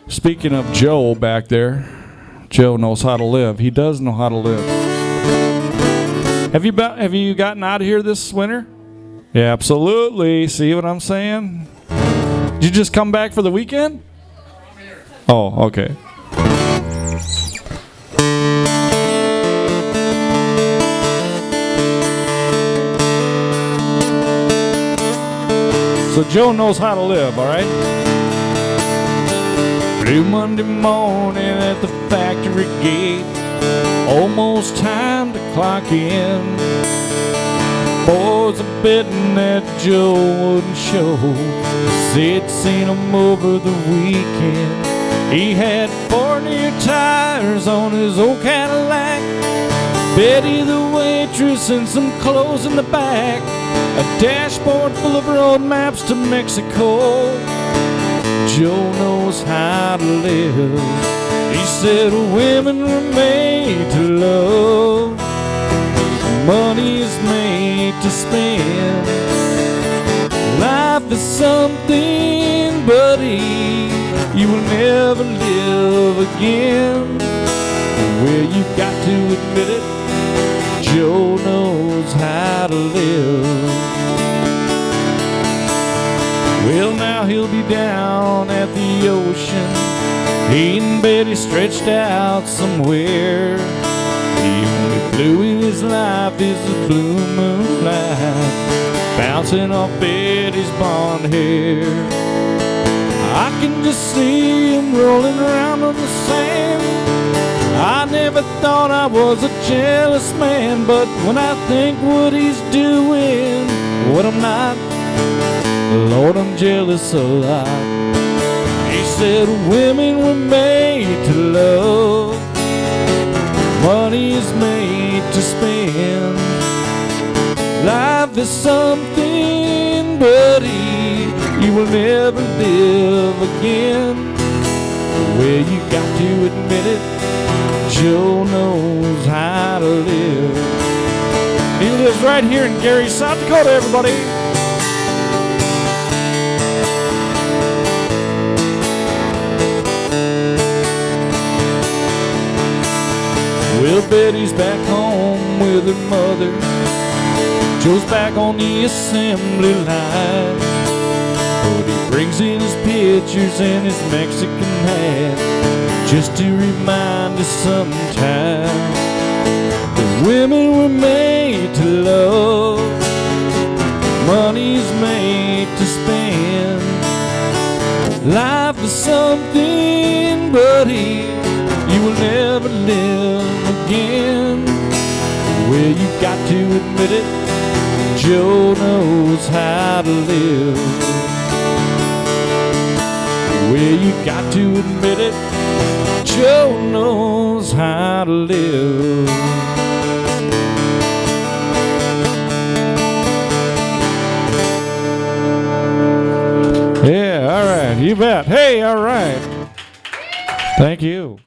Speaking of Joe back there, Joe knows how to live. He does know how to live. Have you gotten out of here this winter? Yeah, absolutely. See what I'm saying? Did you just come back for the weekend? Oh, okay. So Joe knows how to live, all right? Blue Monday morning at the factory gate, almost time to clock in. Boys are betting that Joe wouldn't show, they'd seen him over the weekend. He had 4 new tires on his old Cadillac, Betty the waitress and some clothes in the back, a dashboard full of road maps to Mexico. Joe knows how to live. He said women were made to love, money is made to spend. Life is something, buddy, you will never live again. Well, you got to admit it, Joe knows how to live. Well, now he'll be down at the ocean, he and Betty stretched out somewhere. The only blue in his life is the blue moonlight bouncing off Betty's blonde hair. I can just see him rolling around on the sand. I never thought I was a jealous man, but when I think what he's doing, what I'm not, Lord, I'm jealous a lot. He said women were made to love, money is made to spend. Life is something, buddy, you will never live again. Well, you got to admit it, Joe knows how to live. He lives right here in Gary, South Dakota, everybody. Well, Betty's back home with her mother, Joe's back on the assembly line, but he brings in his pictures and his Mexican hat just to remind us sometime that women were made to love, money's made to spend. Life is something, buddy, you will never live again. Well, you got to admit it, Joe knows how to live. Well, you got to admit it, Joe knows how to live. Yeah, all right, you bet. Hey, all right. Thank you.